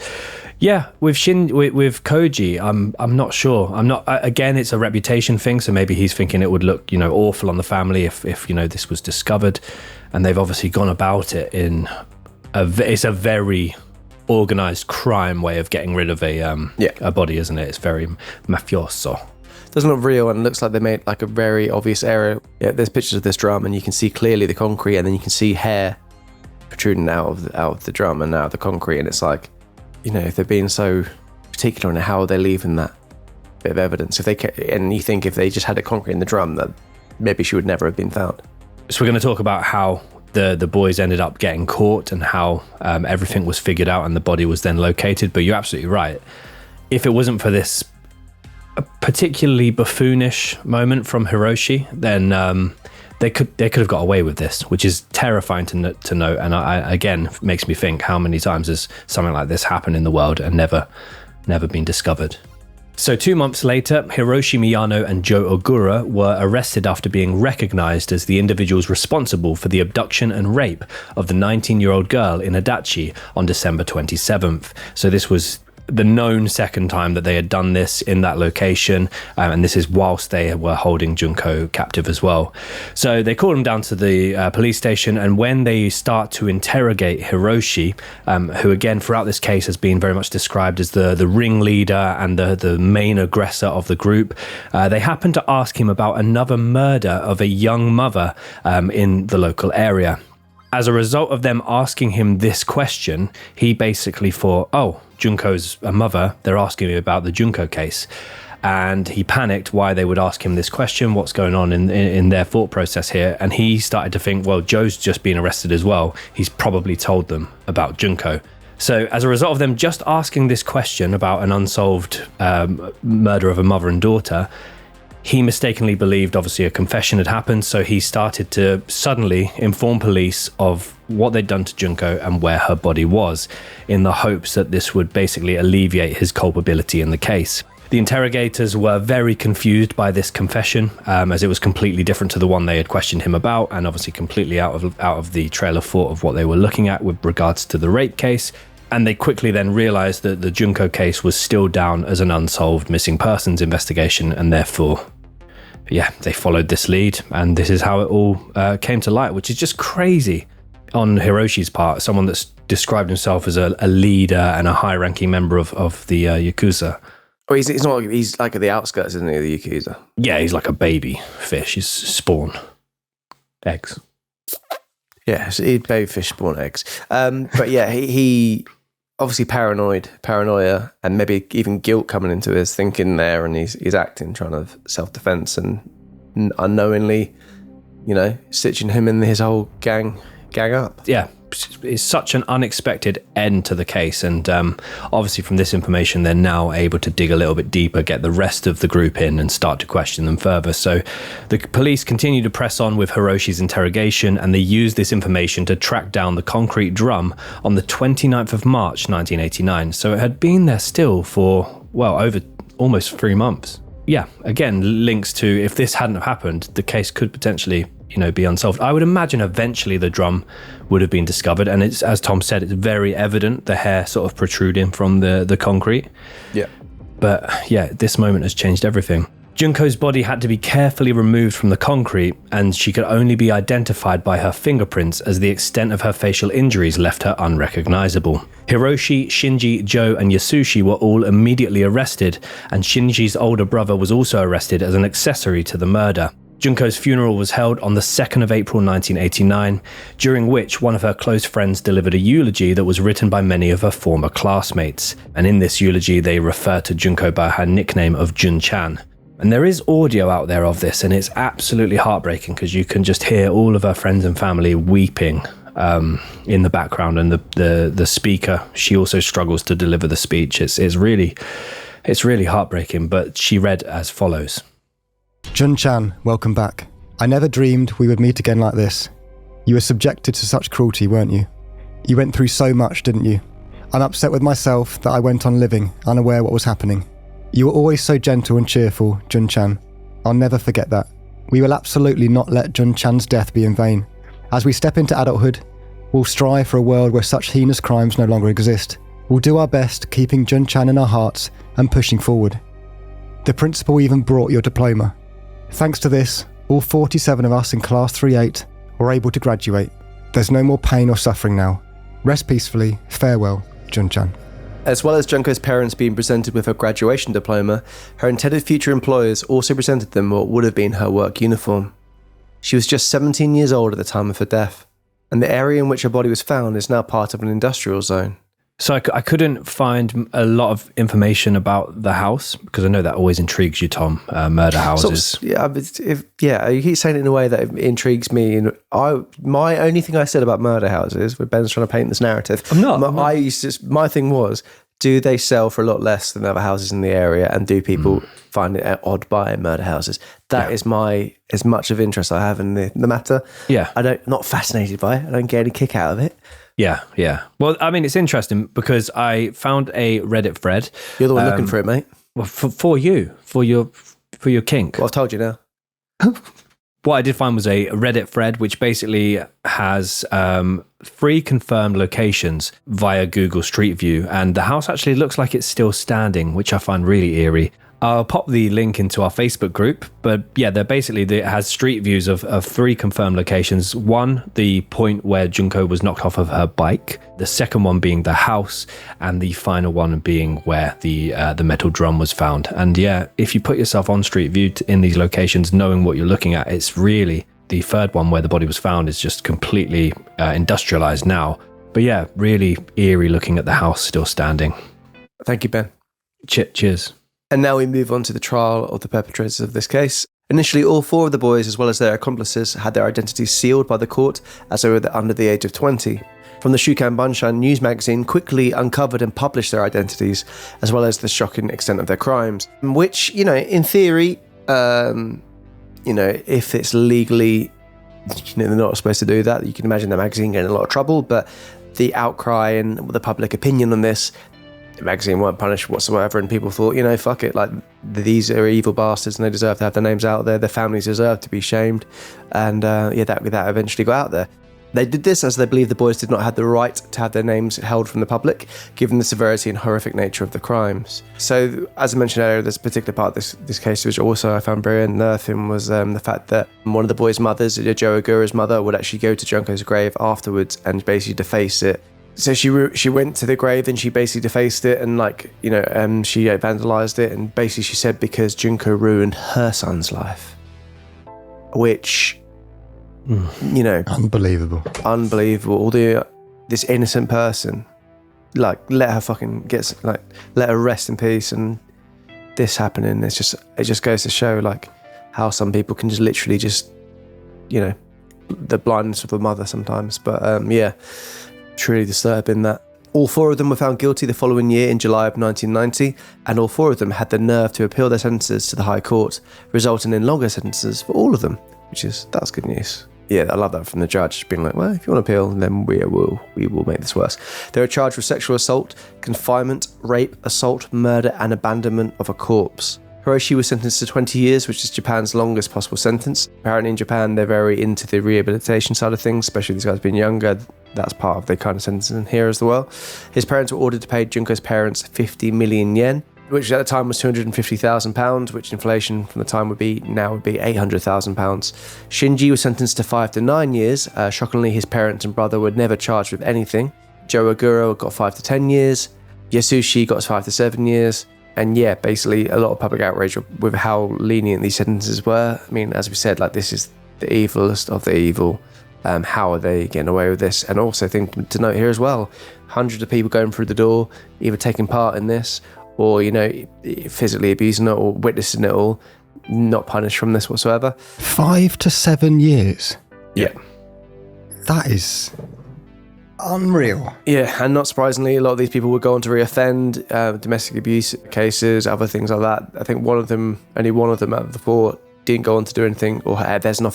yeah, with Koji, I'm not sure. Again, it's a reputation thing, so maybe he's thinking it would look, awful on the family if this was discovered, and they've obviously gone about it in it's a very organized crime way of getting rid of a body, isn't it? It's very mafioso. Doesn't look real, and looks like they made like a very obvious error. Yeah, there's pictures of this drum, and you can see clearly the concrete, and then you can see hair protruding out of the drum and out of the concrete, and it's like, if they're being so particular on how they're leaving that bit of evidence, and you think if they just had a concrete in the drum, that maybe she would never have been found. So we're going to talk about how the boys ended up getting caught and how everything was figured out and the body was then located. But you're absolutely right. If it wasn't for this a particularly buffoonish moment from Hiroshi, then they could have got away with this, which is terrifying to note. And I again makes me think, how many times has something like this happened in the world and never been discovered? So 2 months later, Hiroshi Miyano and Joe Ogura were arrested after being recognized as the individuals responsible for the abduction and rape of the 19-year-old girl in Adachi on December 27th. So this was the known second time that they had done this in that location, and this is whilst they were holding Junko captive as well. So they called him down to the police station, and when they start to interrogate Hiroshi, who again throughout this case has been very much described as the ringleader and the main aggressor of the group, they happen to ask him about another murder of a young mother in the local area. As a result of them asking him this question, he basically thought, oh, Junko's a mother, they're asking me about the Junko case. And he panicked why they would ask him this question, what's going on in their thought process here. And he started to think, well, Joe's just been arrested as well. He's probably told them about Junko. So as a result of them just asking this question about an unsolved murder of a mother and daughter, he mistakenly believed obviously a confession had happened, so he started to suddenly inform police of what they'd done to Junko and where her body was, in the hopes that this would basically alleviate his culpability in the case. The interrogators were very confused by this confession, as it was completely different to the one they had questioned him about, and obviously completely out of the trail of thought of what they were looking at with regards to the rape case. And they quickly then realised that the Junko case was still down as an unsolved missing persons investigation, and therefore, yeah, they followed this lead, and this is how it all came to light, which is just crazy on Hiroshi's part, someone that's described himself as a leader and a high-ranking member of the Yakuza. Oh, he's like at the outskirts, isn't he, the Yakuza? Yeah, he's like a baby fish. He's spawn eggs. Yeah, so baby fish spawn eggs. But yeah, he obviously paranoia, and maybe even guilt coming into his thinking there, and he's acting, trying to self-defense, and unknowingly, stitching him in his whole gang up. Yeah, it's such an unexpected end to the case, and obviously from this information they're now able to dig a little bit deeper, get the rest of the group in and start to question them further. So the police continue to press on with Hiroshi's interrogation, and they use this information to track down the concrete drum on the 29th of March 1989. So it had been there still for, well, over almost 3 months. Yeah, again, links to, if this hadn't happened, the case could potentially be unsolved. I would imagine eventually the drum would have been discovered, and it's, as Tom said, it's very evident, the hair sort of protruding from the concrete. Yeah. But yeah, this moment has changed everything. Junko's body had to be carefully removed from the concrete, and she could only be identified by her fingerprints, as the extent of her facial injuries left her unrecognizable. Hiroshi, Shinji, Joe, and Yasushi were all immediately arrested, and Shinji's older brother was also arrested as an accessory to the murder. Junko's funeral was held on the 2nd of April 1989, during which one of her close friends delivered a eulogy that was written by many of her former classmates. And in this eulogy, they refer to Junko by her nickname of Jun-chan. And there is audio out there of this, and it's absolutely heartbreaking because you can just hear all of her friends and family weeping in the background, and the speaker, she also struggles to deliver the speech. It's really heartbreaking, but she read as follows. Jun-chan, welcome back. I never dreamed we would meet again like this. You were subjected to such cruelty, weren't you? You went through so much, didn't you? I'm upset with myself that I went on living, unaware what was happening. You were always so gentle and cheerful, Jun-chan. I'll never forget that. We will absolutely not let Jun-chan's death be in vain. As we step into adulthood, we'll strive for a world where such heinous crimes no longer exist. We'll do our best, keeping Jun-chan in our hearts and pushing forward. The principal even brought your diploma. Thanks to this, all 47 of us in Class 3-8 were able to graduate. There's no more pain or suffering now. Rest peacefully. Farewell, Jun-chan. As well as Junko's parents being presented with her graduation diploma, her intended future employers also presented them what would have been her work uniform. She was just 17 years old at the time of her death, and the area in which her body was found is now part of an industrial zone. So I couldn't find a lot of information about the house, because I know that always intrigues you, Tom, murder houses. You keep saying it in a way that it intrigues me. And my only thing I said about murder houses, when Ben's trying to paint this narrative, I'm not. My thing was, do they sell for a lot less than other houses in the area? And do people find it odd buying murder houses? That is as much of interest I have in the matter. Yeah. Not fascinated by it. I don't get any kick out of it. Yeah. Well, I mean, it's interesting because I found a Reddit thread. You're the one looking for it, mate. Well, for your kink. Well, I've told you now. What I did find was a Reddit thread, which basically has 3 confirmed locations via Google Street View. And the house actually looks like it's still standing, which I find really eerie. I'll pop the link into our Facebook group, but yeah, it has street views of 3 confirmed locations. One, the point where Junko was knocked off of her bike. The second one being the house, and the final one being where the metal drum was found. And yeah, if you put yourself on Street View in these locations, knowing what you're looking at, it's really the third one where the body was found is just completely industrialized now. But yeah, really eerie looking at the house still standing. Thank you, Ben. Cheers. And now we move on to the trial of the perpetrators of this case. Initially, all 4 of the boys, as well as their accomplices, had their identities sealed by the court as they were under the age of 20. From the Shukan Banshan news magazine quickly uncovered and published their identities, as well as the shocking extent of their crimes, which, in theory, if it's legally, they're not supposed to do that. You can imagine the magazine getting in a lot of trouble, but the outcry and the public opinion on this, the magazine weren't punished whatsoever, and people thought, fuck it, like, these are evil bastards and they deserve to have their names out there, their families deserve to be shamed, and that eventually got out there. They did this as they believed the boys did not have the right to have their names held from the public, given the severity and horrific nature of the crimes. So, as I mentioned earlier, there's a particular part of this case which also I found very unnerving, was the fact that one of the boys' mothers, Joe Ogura's mother, would actually go to Junko's grave afterwards and basically deface it. So she went to the grave and she basically defaced it and she vandalized it, and basically she said because Junko ruined her son's life, which, unbelievable. Although this innocent person, let her rest in peace, and this happening, it just goes to show how some people can just literally the blindness of a mother sometimes. But truly disturbing that. All 4 of them were found guilty the following year in July of 1990, and all 4 of them had the nerve to appeal their sentences to the High Court, resulting in longer sentences for all of them, that's good news. Yeah, I love that from the judge, being like, well, if you want to appeal, then we will make this worse. They were charged with sexual assault, confinement, rape, assault, murder, and abandonment of a corpse. Hiroshi was sentenced to 20 years, which is Japan's longest possible sentence. Apparently in Japan, they're very into the rehabilitation side of things, especially these guys being younger. That's part of the kind of sentencing here as well. His parents were ordered to pay Junko's parents 50 million yen, which at the time was £250,000, which inflation from the time would be £800,000. Shinji was sentenced to 5 to 9 years. Shockingly, his parents and brother were never charged with anything. Joe Ogura got 5 to 10 years. Yasushi got 5 to 7 years. And yeah, basically a lot of public outrage with how lenient these sentences were. I mean, as we said, this is the evilest of the evil. How are they getting away with this? And also think to note here as well, hundreds of people going through the door, either taking part in this or, physically abusing it or witnessing it all, not punished from this whatsoever. 5 to 7 years? Yeah. That is unreal. Yeah, and not surprisingly, a lot of these people would go on to reoffend, domestic abuse cases, other things like that. I think only one of them out of the 4 didn't go on to do anything, or there's no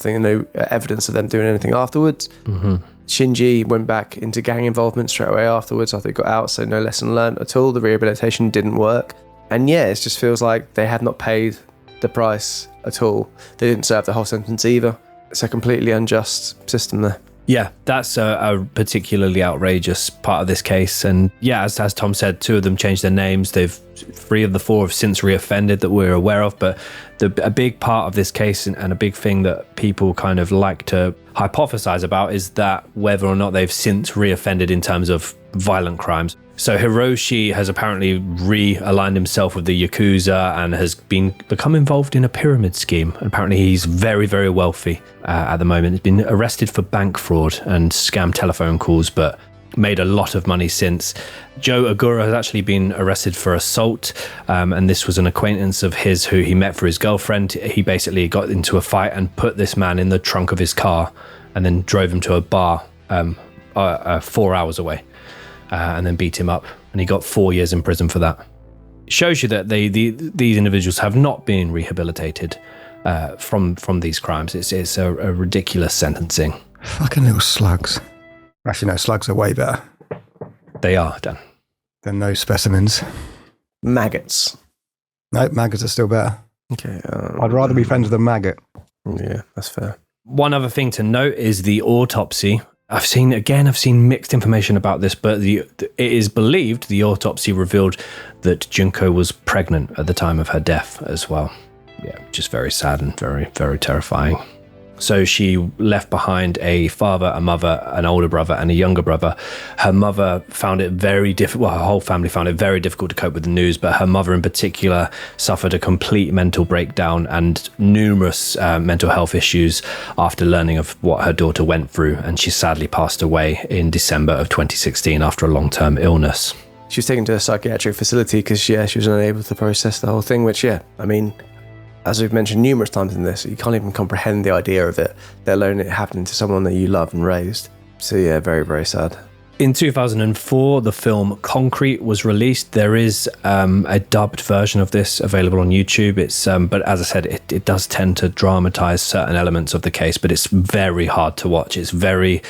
evidence of them doing anything afterwards. Mm-hmm. Shinji went back into gang involvement straight away afterwards after he got out, so no lesson learned at all. The rehabilitation didn't work. And yeah, it just feels like they had not paid the price at all. They didn't serve the whole sentence either. It's a completely unjust system there. Yeah, that's a particularly outrageous part of this case. And yeah, as Tom said, 2 of them changed their names. 3 of the 4 have since reoffended that we're aware of. But a big part of this case and a big thing that people kind of like to hypothesize about is that whether or not they've since reoffended in terms of violent crimes. So Hiroshi has apparently realigned himself with the Yakuza and has become involved in a pyramid scheme. Apparently he's very, very wealthy at the moment. He's been arrested for bank fraud and scam telephone calls, but made a lot of money since. Joe Ogura has actually been arrested for assault, and this was an acquaintance of his who he met for his girlfriend. He basically got into a fight and put this man in the trunk of his car and then drove him to a bar 4 hours away. and then beat him up, and he got 4 years in prison for that. It shows you that these individuals have not been rehabilitated from these crimes. It's a ridiculous sentencing. Fucking little slugs. Actually, no, slugs are way better. They are, Dan. Than those specimens. Maggots. No, maggots are still better. Okay. I'd rather be friends with a maggot. Yeah, that's fair. One other thing to note is the autopsy. I've seen mixed information about this, but it is believed the autopsy revealed that Junko was pregnant at the time of her death as well. Yeah, just very sad and very, very terrifying. So she left behind a father, a mother, an older brother, and a younger brother. Her mother found it very difficult. Well, her whole family found it very difficult to cope with the news, but her mother in particular suffered a complete mental breakdown and numerous mental health issues after learning of what her daughter went through. And she sadly passed away in December of 2016 after a long-term illness. She was taken to a psychiatric facility because, she was unable to process the whole thing, which, I mean, as we've mentioned numerous times in this, you can't even comprehend the idea of it, let alone it happening to someone that you love and raised. So very, very sad. In 2004, the film Concrete was released. There is a dubbed version of this available on YouTube. It's but as I said, it does tend to dramatize certain elements of the case, but it's very hard to watch. It's very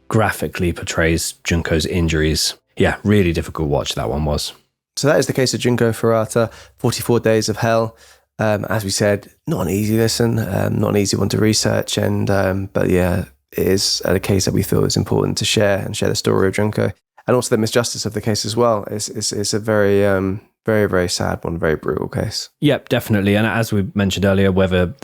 graphically portrays Junko's injuries. Yeah, really difficult watch that one was. So that is the case of Junko Furuta, 44 Days of Hell. As we said, not an easy listen, not an easy one to research, but it is a case that we feel is important to share the story of Junko, and also the misjustice of the case as well. It's a very, very, very sad one, very brutal case. Yep, definitely. And as we mentioned earlier, whether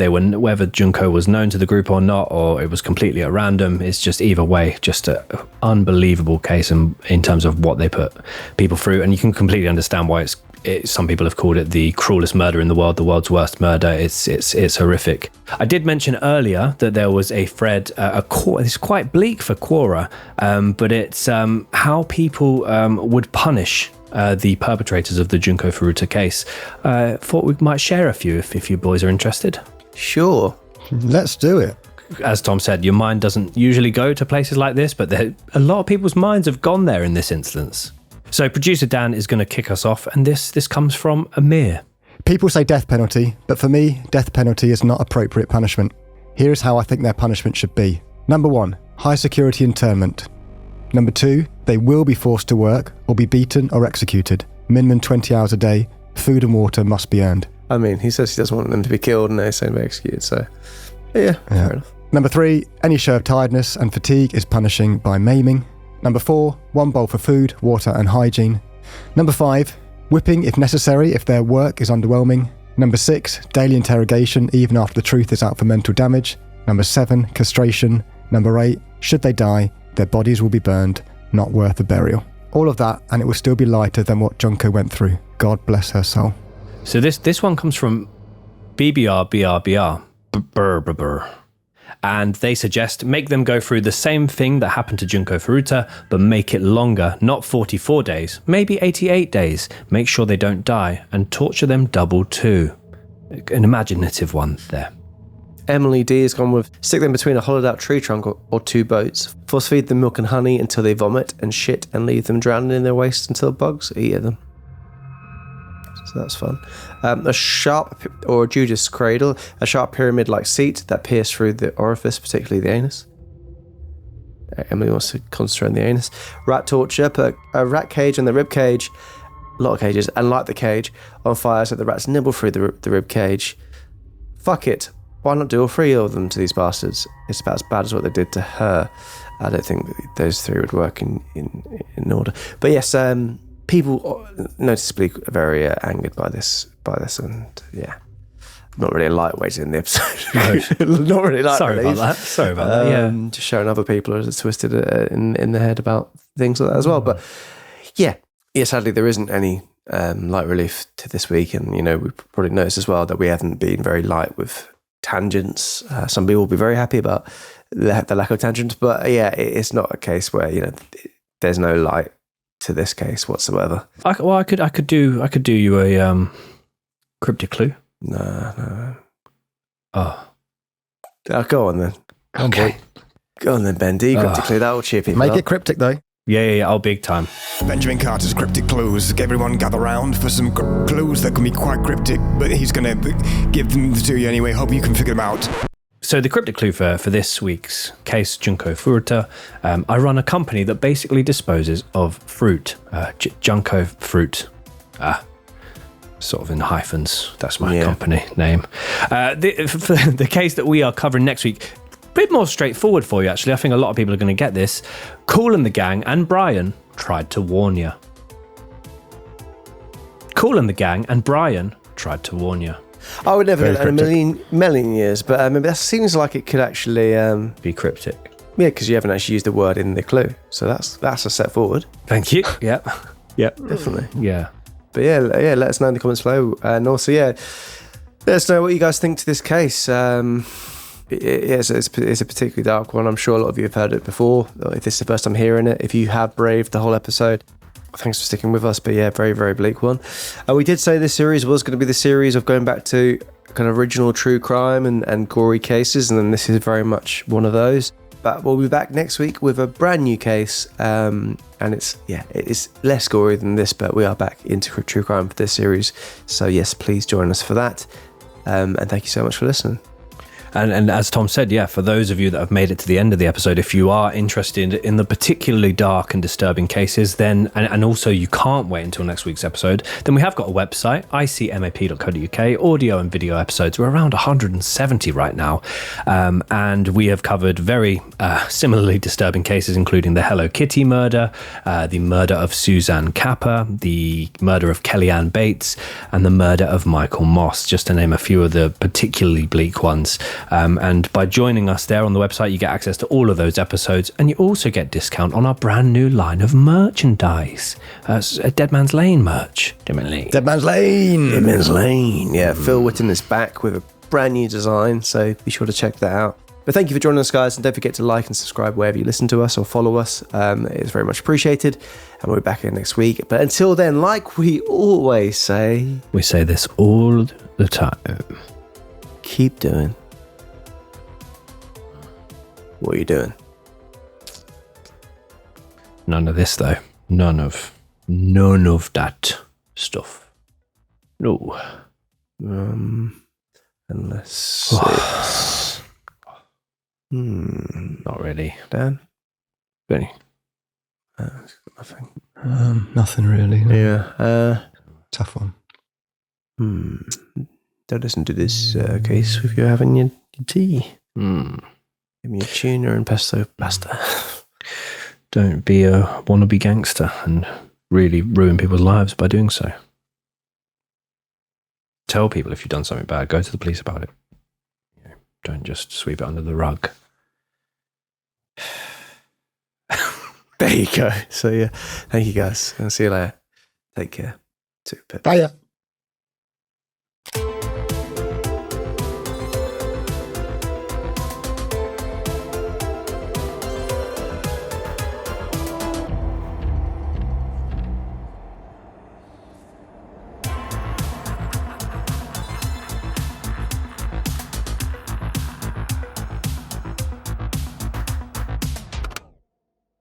Junko was known to the group or not, or it was completely at random, it's just either way, just an unbelievable case in terms of what they put people through, and you can completely understand why some people have called it the cruelest murder in the world, the world's worst murder. It's horrific. I did mention earlier that there was a thread, it's quite bleak for Quora, but it's how people would punish the perpetrators of the Junko Furuta case. Thought we might share a few if you boys are interested. Sure. Let's do it. As Tom said, your mind doesn't usually go to places like this, but a lot of people's minds have gone there in this instance. So producer Dan is going to kick us off, and this comes from Amir. People say death penalty, but for me, death penalty is not appropriate punishment. Here is how I think their punishment should be. Number 1, high security internment. Number 2, they will be forced to work or be beaten or executed. Minimum 20 hours a day. Food and water must be earned. I mean, he says he doesn't want them to be killed and they're saying to be executed, so yeah, fair enough. Number 3, any show of tiredness and fatigue is punishing by maiming. Number 4, 1 bowl for food, water and hygiene. Number 5, whipping if necessary if their work is underwhelming. Number 6, daily interrogation even after the truth is out for mental damage. Number 7, castration. Number 8, should they die, their bodies will be burned, not worth a burial. All of that, and it will still be lighter than what Junko went through. God bless her soul. So this one comes from BBR. And they suggest make them go through the same thing that happened to Junko Furuta, but make it longer, not 44 days, maybe 88 days. Make sure they don't die, and torture them double too. An imaginative one there. Emily D has gone with stick them between a hollowed out tree trunk or 2 boats, force feed them milk and honey until they vomit and shit, and leave them drowning in their waste until bugs eat them. So that's fun. A sharp or Judas cradle, a sharp pyramid-like seat that pierced through the orifice, particularly the anus. Emily wants to concentrate on the anus. Rat torture, put a rat cage and the rib cage, a lot of cages, and light the cage on fire so the rats nibble through the rib cage. Fuck it. Why not do all 3 of them to these bastards? It's about as bad as what they did to her. I don't think those 3 would work in order. But yes, people noticeably very angered by this, and not really a lightweight in the episode. Not really light. Sorry about that. Yeah, just showing other people are twisted in the head about things like that as well. But yeah, sadly there isn't any light relief to this week, and we probably noticed as well that we haven't been very light with tangents. Some people will be very happy about the lack of tangents, but it's not a case where there's no light to this case whatsoever. I could do you a cryptic clue. No. Oh, go on then. okay. Go on then, Bendy. Cryptic clue. That will cheer people Make up. it cryptic though. Yeah. Oh, big time. Benjamin Carter's cryptic clues. Everyone gather round for some clues that can be quite cryptic, but he's going to give them to you anyway. Hope you can figure them out. So the cryptic clue for this week's case, Junko Furuta, I run a company that basically disposes of fruit. Junko Fruit. Sort of in hyphens. That's my company name. The case that we are covering next week, a bit more straightforward for you, actually. I think a lot of people are going to get this. Cool and the gang and Brian tried to warn you. Cool and the gang and Brian tried to warn you. I would never Very get that in a million years, but that seems like it could actually Be cryptic. Yeah, because you haven't actually used the word in the clue, so that's a step forward. Thank you. Yep. Definitely. Yeah. But yeah, let us know in the comments below, and also let us know what you guys think to this case. It's a particularly dark one. I'm sure a lot of you have heard it before. If this is the first time hearing it, if you have braved the whole episode, thanks for sticking with us. But yeah, very, very bleak one. We did say this series was going to be the series of going back to kind of original true crime and gory cases, and then this is very much one of those. But we'll be back next week with a brand new case, and it's less gory than this, but we are back into true crime for this series. So yes, please join us for that, and thank you so much for listening. And as Tom said, for those of you that have made it to the end of the episode, if you are interested in the particularly dark and disturbing cases, then and also you can't wait until next week's episode, then we have got a website, icmap.co.uk, audio and video episodes. We're around 170 right now, and we have covered very similarly disturbing cases, including the Hello Kitty murder, the murder of Suzanne Capper, the murder of Kellyanne Bates, and the murder of Michael Moss, just to name a few of the particularly bleak ones. And by joining us there on the website, you get access to all of those episodes, and you also get discount on our brand new line of merchandise. Dead Man's Lane merch. Dead Man's Lane. Yeah, Phil Whitton is back with a brand new design, so be sure to check that out. But thank you for joining us, guys, and don't forget to like and subscribe wherever you listen to us or follow us. It's very much appreciated, and we'll be back here next week. But until then, like we always say... We say this all the time. Keep doing what are you doing? None of this, though. None of that stuff. No. Unless it's... Not really. Dan? Benny? Nothing. Nothing really. No. Yeah. Tough one. Don't listen to this case if you're having your tea. Give me a tuna and pesto pasta. Don't be a wannabe gangster and really ruin people's lives by doing so. Tell people if you've done something bad. Go to the police about it. Don't just sweep it under the rug. There you go. So yeah, thank you guys. I'll see you later. Take care. Bye.